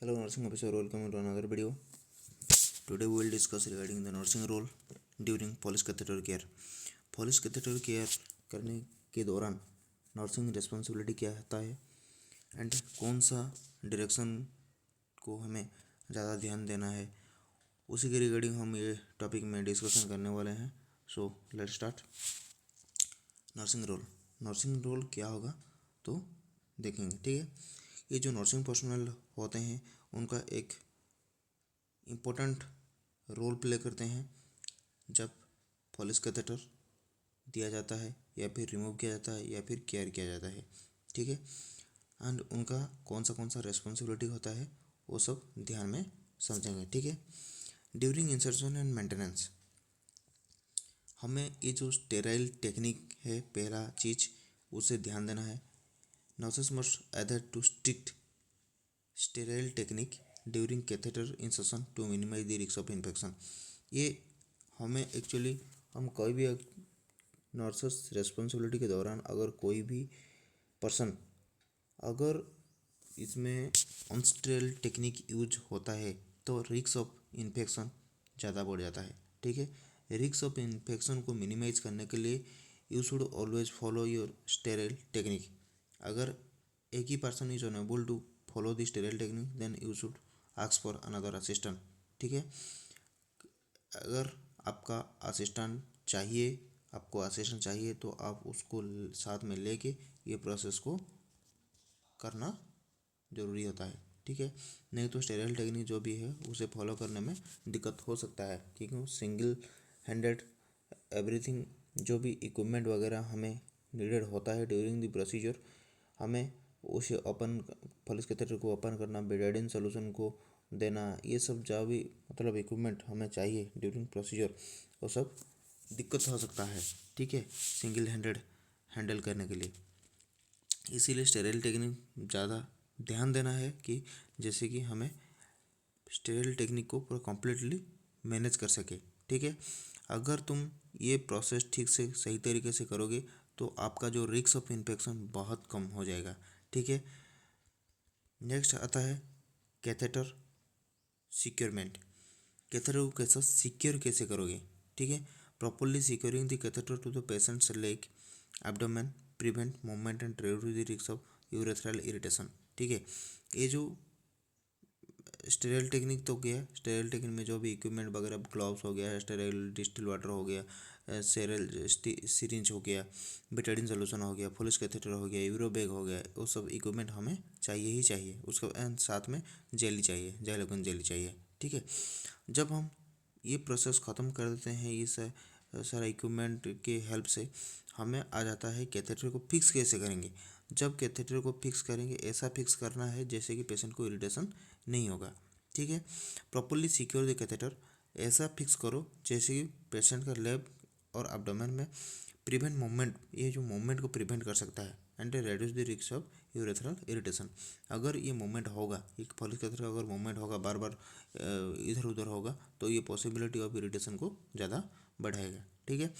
Hello, nursing officer. Welcome to another video. Today we will discuss regarding the nursing role during police catheter care. police catheter care करने के दौरान nursing responsibility क्या होता है and कौन सा direction को हमें ज़्यादा ध्यान देना है, उसी के रिगार्डिंग हम ये टॉपिक में डिस्कशन करने वाले हैं. So let's start. Nursing role क्या होगा तो देखेंगे. ठीक है, ये जो नर्सिंग पर्सनल होते हैं उनका एक इम्पोर्टेंट रोल प्ले करते हैं जब पॉलिश कैथेटर दिया जाता है या फिर रिमूव किया जाता है या फिर केयर किया जाता है. ठीक है, एंड उनका कौन सा रेस्पॉन्सिबिलिटी होता है वो सब ध्यान में समझेंगे. ठीक है, ड्यूरिंग इंसर्शन एंड मेंटेनेंस हमें ये जो स्टेराइल टेक्निक है, पहला चीज़ उसे ध्यान देना है. Nurses must adhere to strict sterile technique during catheter insertion to minimize the risk of infection. ये हमें एक्चुअली हम कोई भी नर्सेस रेस्पॉन्सिबिलिटी के दौरान अगर कोई भी पर्सन अगर इसमें अनस्टेराइल टेक्निक यूज होता है तो रिस्क ऑफ इन्फेक्शन ज़्यादा बढ़ जाता है. ठीक है, रिस्क ऑफ इन्फेक्शन को मिनिमाइज करने के लिए you should always follow your sterile technique. अगर एक ही person is unable to follow the sterile technique then you should ask for another assistant. ठीक है, अगर आपका आपको असिस्टेंट चाहिए तो आप उसको साथ में लेके ये प्रोसेस को करना ज़रूरी होता है. ठीक है, नहीं तो स्टेराइल टेक्निक जो भी है उसे फॉलो करने में दिक्कत हो सकता है क्योंकि सिंगल हैंडेड एवरीथिंग जो भी इक्विपमेंट वगैरह हमें नीडेड होता है ड्यूरिंग द प्रोसीजर, हमें उसे ओपन पॉलिश कैथेटर को ओपन करना, बेटाडीन सोल्यूशन को देना, ये सब जो भी मतलब इक्विपमेंट हमें चाहिए ड्यूरिंग प्रोसीजर वो सब दिक्कत हो सकता है. ठीक है, सिंगल हैंडेड हैंडल करने के लिए इसीलिए स्टेराइल टेक्निक ज़्यादा ध्यान देना है कि जैसे कि हमें स्टेराइल टेक्निक को पूरा कम्प्लीटली मैनेज कर सके. ठीक है, अगर तुम ये प्रोसेस ठीक से सही तरीके से करोगे तो आपका जो रिस्क ऑफ इन्फेक्शन बहुत कम हो जाएगा. ठीक है, नेक्स्ट आता है कैथेटर सिक्योरमेंट. कैथेटर को कैसा सिक्योर कैसे करोगे. ठीक है, properly securing the catheter to the patient's leg abdomen prevent movement and reduce the risk of urethral irritation. ठीक है, ये जो स्टेराइल टेक्निक तो गया, स्टेराइल टेक्निक में जो भी इक्विपमेंट वगैरह ग्लव्स हो गया, स्टेराइल डिस्टिल वाटर हो गया, स्टेराइल सिरिंज हो गया, बेटाडीन सोल्यूशन हो गया, पॉलिश कैथेटर हो गया, यूरो बैग हो गया, वो सब इक्विपमेंट हमें चाहिए ही चाहिए. उसके साथ में जेली चाहिए, जाइलोकन जेली चाहिए. ठीक है, जब हम ये प्रोसेस ख़त्म कर देते हैं इस सारा इक्विपमेंट के हेल्प से हमें आ जाता है कैथेटर को फिक्स कैसे करेंगे. जब कैथेटर को फिक्स करेंगे ऐसा फिक्स करना है जैसे कि पेशेंट को इरिटेशन नहीं होगा. ठीक है, प्रॉपरली सिक्योर द कैथेटर ऐसा फिक्स करो जैसे कि पेशेंट का लेग और एब्डोमेन में प्रिवेंट मूवमेंट, ये जो मूवमेंट को प्रिवेंट कर सकता है and reduce the risk of urethral irritation. अगर ये मूवमेंट होगा, एक पॉलिश कैथेटर अगर मूवमेंट होगा, बार बार इधर उधर होगा तो ये पॉसिबिलिटी ऑफ इरिटेशन को ज़्यादा बढ़ाएगा. ठीक है,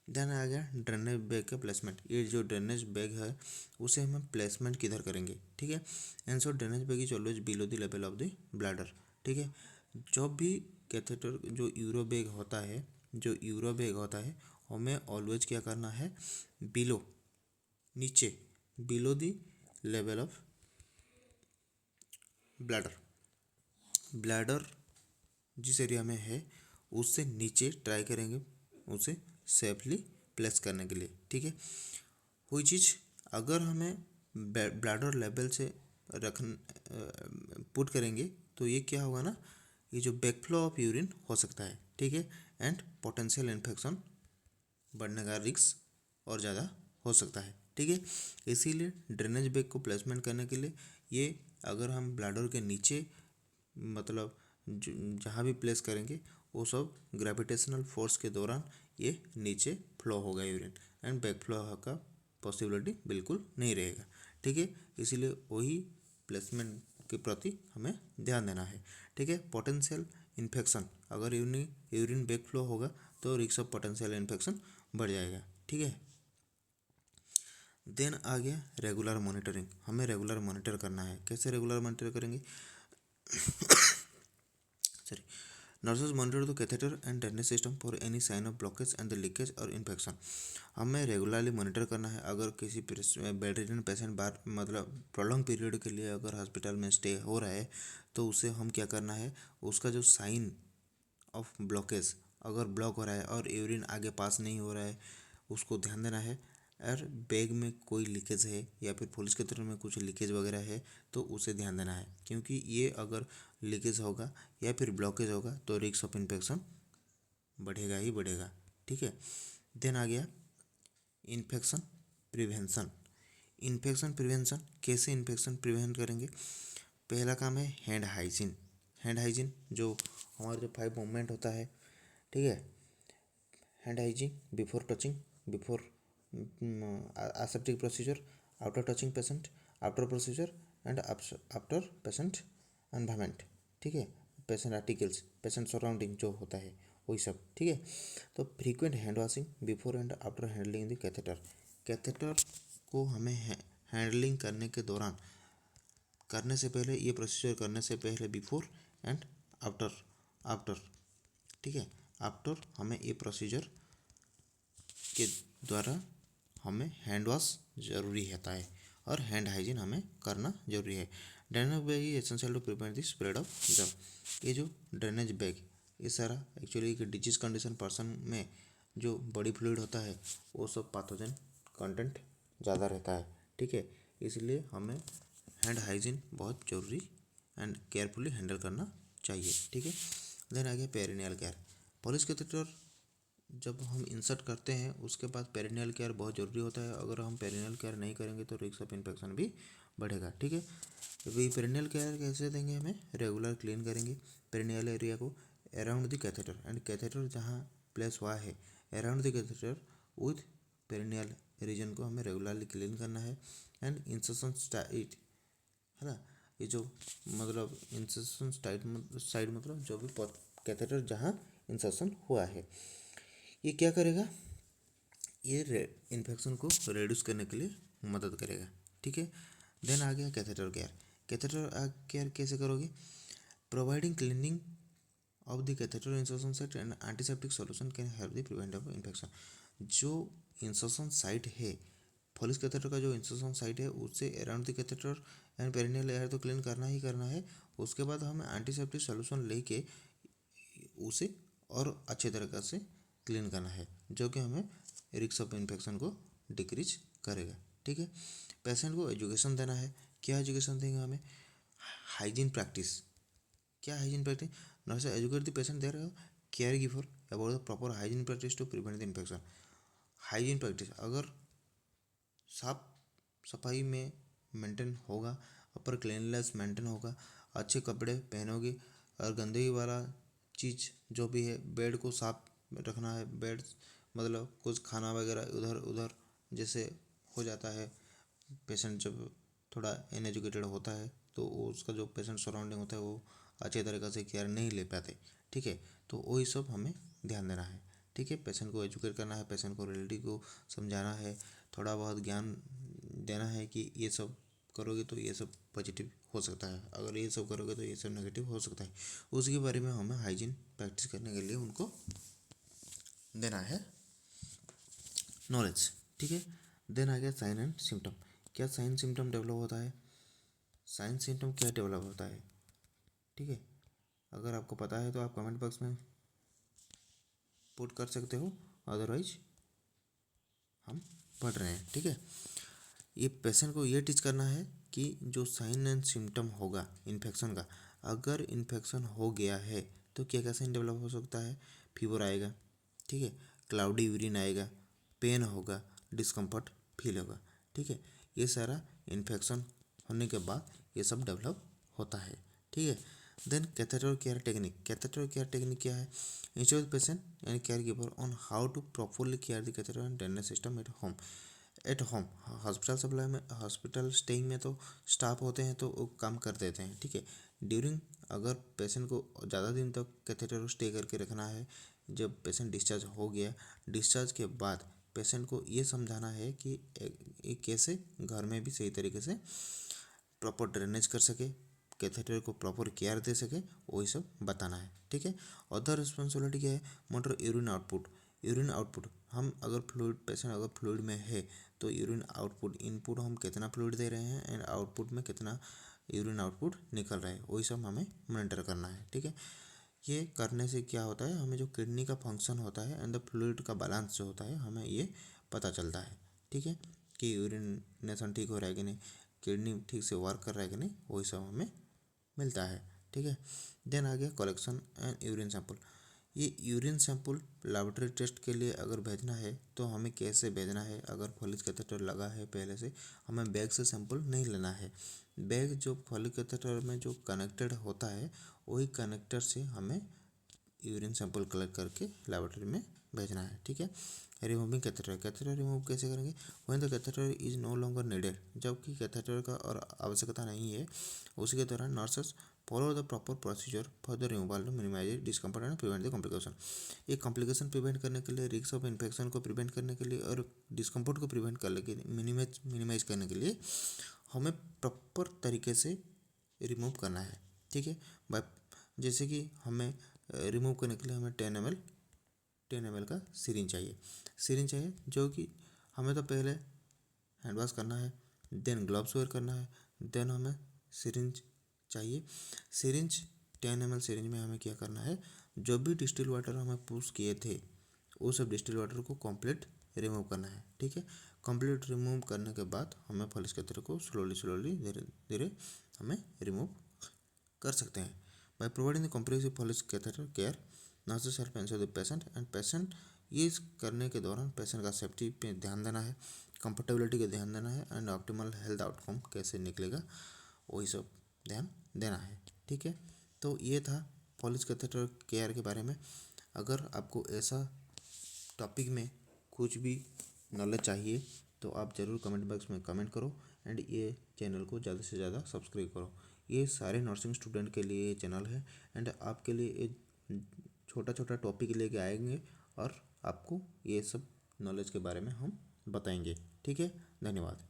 देन आ गया ड्रेनेज बैग का प्लेसमेंट. ये जो ड्रेनेज बैग है उसे हम प्लेसमेंट किधर करेंगे. ठीक है, answer drainage bag is always below the level of the bladder. ठीक है, जब भी कैथेटर जो यूरो बैग होता है हमें ऑलवेज क्या करना है, नीचे below the level of bladder जिस एरिया में है उससे नीचे ट्राई करेंगे उसे सेफली प्लेस करने के लिए. ठीक है, कोई चीज़ अगर हमें ब्लैडर लेवल से पुट करेंगे तो ये क्या होगा ना, ये जो बैकफ्लो ऑफ यूरिन हो सकता है. ठीक है, एंड पोटेंशियल इन्फेक्शन बढ़ने का रिस्क और ज़्यादा हो सकता है. ठीक है, इसीलिए ड्रेनेज बैग को प्लेसमेंट करने के लिए ये अगर हम ब्लैडर के नीचे मतलब जहाँ भी प्लेस करेंगे वो सब ग्रेविटेशनल फोर्स के दौरान ये नीचे फ्लो होगा यूरिन एंड बैक फ्लो का पॉसिबिलिटी बिल्कुल नहीं रहेगा. ठीक है, इसीलिए वही प्लेसमेंट के प्रति हमें ध्यान देना है. ठीक है, पोटेंशियल इन्फेक्शन अगर यूरिन बैक फ्लो होगा तो रिस्क ऑफ पोटेंशियल इन्फेक्शन बढ़ जाएगा. ठीक है, देन आ गया रेगुलर मॉनिटरिंग. हमें रेगुलर मॉनिटर करना है. कैसे रेगुलर मॉनिटर करेंगे, sorry, nurses monitor the catheter and drainage system for any sign of blockage and the leakage और इन्फेक्शन। हमें रेगुलरली मॉनिटर करना है। अगर किसी बेड रिडन पेशेंट बार मतलब प्रोलॉन्ग पीरियड के लिए अगर हॉस्पिटल में स्टे हो रहा है तो उसे हम क्या करना है, उसका जो साइन ऑफ ब्लॉकेज अगर ब्लॉक हो रहा है और यूरिन आगे पास नहीं हो रहा है उसको ध्यान देना है। और बैग में कोई लीकेज है या फिर पुलिस के तरफ में कुछ लीकेज वगैरह है तो उसे ध्यान देना है, क्योंकि ये अगर लीकेज होगा या फिर ब्लॉकेज होगा तो रिस्क ऑफ इन्फेक्शन बढ़ेगा ही बढ़ेगा। ठीक है। देन आ गया इन्फेक्शन प्रिवेंशन। इन्फेक्शन प्रिवेंशन कैसे इन्फेक्शन प्रिवेंट करेंगे? पहला काम है हैंड हाइजीन। हैंड हाइजीन जो हमारा जो 5 मूवमेंट होता है, ठीक है, hand hygiene before touching, before aseptic procedure, after touching patient, after procedure and after patient environment. ठीक है, पेशेंट आर्टिकल्स, पेशेंट सराउंडिंग जो होता है वही सब। ठीक है, तो frequent hand washing before and after handling the catheter. Catheter को हमें हैंडलिंग करने के दौरान, करने से पहले, ये प्रोसीजर करने से पहले बिफोर एंड आफ्टर, आफ्टर, ठीक है, आफ्टर हमें ये प्रोसीजर के द्वारा हमें हैंड वॉश ज़रूरी रहता है और हैंड हाइजीन हमें करना जरूरी है। Drainage bag is essential to prevent the spread of germ. ये जो ड्रेनेज बैग, ये सारा एक्चुअली एक डिजीज कंडीशन पर्सन में जो बॉडी फ्लूइड होता है वो सब पैथोजन कंटेंट ज़्यादा रहता है। ठीक है, इसलिए हमें हैंड हाइजीन बहुत ज़रूरी एंड केयरफुली हैंडल करना चाहिए। ठीक है। देन आ गया पेरिनियल केयर। पुलिस के कैथेटर जब हम इंसर्ट करते हैं उसके बाद पेरिनियल केयर बहुत ज़रूरी होता है। अगर हम पेरिनियल केयर नहीं करेंगे तो रिस्क ऑफ इन्फेक्शन भी बढ़ेगा। ठीक है, अभी पेरिनियल केयर कैसे देंगे? हमें रेगुलर क्लीन करेंगे पेरिनियल एरिया को around the catheter, and catheter जहाँ प्लेस हुआ है around the catheter with perineal region को हमें रेगुलरली क्लीन करना है। एंड इंसर्शन साइट है ना, ये जो मतलब इंसर्शन साइड मतलब जो भी कैथेटर जहाँ इंसर्शन हुआ है ये क्या करेगा, ये इन्फेक्शन को रिड्यूस करने के लिए मदद करेगा। ठीक है। देन आ गया कैथेटर केयर। कैथेटर केयर कैसे करोगे? Providing cleaning of the catheter insertion site and antiseptic solution can help the prevent of infection. जो इंसर्शन साइट है, फॉलिस कैथेटर का जो इंसर्शन साइट है उससे around the catheter and perineal area तो clean करना ही करना है। उसके बाद हमें एंटीसेप्टिक सॉल्यूशन लेके उसे और अच्छे तरीके से क्लीन करना है, जो कि हमें रिस्क ऑफ इन्फेक्शन को डिक्रीज करेगा। ठीक है। पेशेंट को एजुकेशन देना है। क्या एजुकेशन देंगे हमें? Hygiene practice. क्या hygiene practice? Nurse educate the patient their care giver about the proper hygiene practice to prevent the infection. Hygiene practice अगर साफ सफाई में मेंटेन होगा, अपर क्लीननेस मेंटेन होगा, अच्छे कपड़े पहनोगे और गंदगी वाला चीज़ जो भी है, बेड को साफ रखना है। बेड मतलब कुछ खाना वगैरह उधर उधर जैसे हो जाता है, पेशेंट जब थोड़ा इनएजुकेटेड होता है तो उसका जो पेशेंट सराउंडिंग होता है वो अच्छे तरीके से केयर नहीं ले पाते। ठीक है, तो वही सब हमें ध्यान देना है। ठीक है, पेशेंट को एजुकेट करना है, पेशेंट को रियलिटी को समझाना है, थोड़ा बहुत ज्ञान देना है कि ये सब करोगे तो ये सब पॉजिटिव हो सकता है, अगर ये सब करोगे तो ये सब नेगेटिव हो सकता है। उसके बारे में हमें हाइजीन प्रैक्टिस करने के लिए उनको देना है नॉलेज। ठीक है। देन आ गया साइन एंड सिम्टम। क्या साइन सिम्टम डेवलप होता है? साइन सिम्टम क्या डेवलप होता है? ठीक है, अगर आपको पता है तो आप कमेंट बॉक्स में पुट कर सकते हो, अदरवाइज हम पढ़ रहे हैं। ठीक है, ये पेशेंट को ये टीच करना है कि जो साइन एंड सिम्टम होगा इन्फेक्शन का, अगर इन्फेक्शन हो गया है तो क्या क्या साइन डेवलप हो सकता है? फीवर आएगा, ठीक है, क्लाउडी यूरिन आएगा, पेन होगा, डिस्कम्फर्ट फील होगा। ठीक है, ये सारा इन्फेक्शन होने के बाद ये सब डेवलप होता है। ठीक है। Then catheter care technique. Catheter care technique क्या है? Instruct patient and caregiver on how to properly care the catheter and drainage system at home. At home, hospital supply में, हॉस्पिटल स्टेइंग में तो staff होते हैं तो वो काम कर देते हैं। ठीक है, ड्यूरिंग अगर पेशेंट को ज़्यादा दिन तक कैथेटर स्टे करके रखना है, जब पेशेंट डिस्चार्ज हो गया, डिस्चार्ज के बाद पेशेंट को ये समझाना है कि कैसे घर में भी सही तरीके से प्रॉपर ड्रेनेज कर सके, कैथेटर को प्रॉपर केयर दे सके, वही सब बताना है। ठीक है। अदर रिस्पॉन्सिबिलिटी क्या है, monitor urine output. Urine output, हम अगर फ्लूइड, पेशेंट अगर फ्लूइड में है तो यूरिन आउटपुट, इनपुट हम कितना फ्लूइड दे रहे हैं एंड आउटपुट में कितना यूरिन आउटपुट निकल रहा है, वही सब हमें मॉनिटर करना है। ठीक है। ये करने से क्या होता है, हमें जो किडनी का फंक्शन होता है एंड द फ्लूइड का बैलेंस जो होता है, हमें ये पता चलता है। ठीक है, कि यूरिनेशन ठीक हो रहा है कि नहीं, किडनी ठीक से वर्क कर रहा है कि नहीं, वही सब हमें मिलता है। ठीक है। देन आ गया कलेक्शन एंड यूरिन सैंपल। ये यूरिन सैंपल लेबोरेटरी टेस्ट के लिए अगर भेजना है तो हमें कैसे भेजना है, अगर फॉलिक कैथेटर लगा है पहले से, हमें बैग से सैंपल नहीं लेना है। बैग जो फॉलिक कैथेटर में जो कनेक्टेड होता है, वही कनेक्टर से हमें यूरिन सैंपल कलेक्ट करके लेबोरेटरी में भेजना है। ठीक है। रिमूविंग कैथेटर, कैथेटर रिमूव कैसे करेंगे, when the catheter is no longer needed, जबकि कैथेटर का और आवश्यकता नहीं है, उसी के दौरान nurses follow the proper procedure for the removal to minimize discomfort and prevent the complication. ये कॉम्प्लिकेशन प्रिवेंट करने के लिए, रिस्क ऑफ इन्फेक्शन को प्रिवेंट करने के लिए और डिस्कम्फर्ट को प्रिवेंट करने के लिए, मिनिमाइज करने के लिए हमें प्रॉपर तरीके से रिमूव करना है। ठीक है। बाय, जैसे कि हमें रिमूव करने के लिए हमें 10 ml का सिरिंज चाहिए, जो कि हमें तो पहले हैंड वॉश करना है, देन ग्लव्स वेयर करना है, देन हमें सिरिंज चाहिए। सिरिंज 10 ml सिरिंज में हमें क्या करना है, जो भी डिस्टिल वाटर हमें पुश किए थे, वो सब डिस्टिल वाटर को कंप्लीट रिमूव करना है। ठीक है। कंप्लीट रिमूव करने के बाद हमें फॉलिक कैथेटर को स्लोली धीरे धीरे हमें रिमूव कर सकते हैं। By providing the comprehensive folic catheter care, nurses help ensure the patient and patient, ये करने के दौरान पेशेंट का सेफ्टी पे ध्यान देना है, कंफर्टेबिलिटी का ध्यान देना है एंड ऑप्टिमल हेल्थ आउटकम कैसे निकलेगा, वही सब ध्यान देना है। ठीक है। तो ये था फॉलिक कैथेटर केयर के बारे में। अगर आपको ऐसा टॉपिक में कुछ भी नॉलेज चाहिए तो आप ज़रूर कमेंट बॉक्स में कमेंट करो एंड ये चैनल को ज़्यादा से ज़्यादा सब्सक्राइब करो। ये सारे नर्सिंग स्टूडेंट के लिए ये चैनल है एंड आपके लिए ये छोटा छोटा टॉपिक लेके आएंगे और आपको ये सब नॉलेज के बारे में हम बताएंगे। ठीक है। धन्यवाद।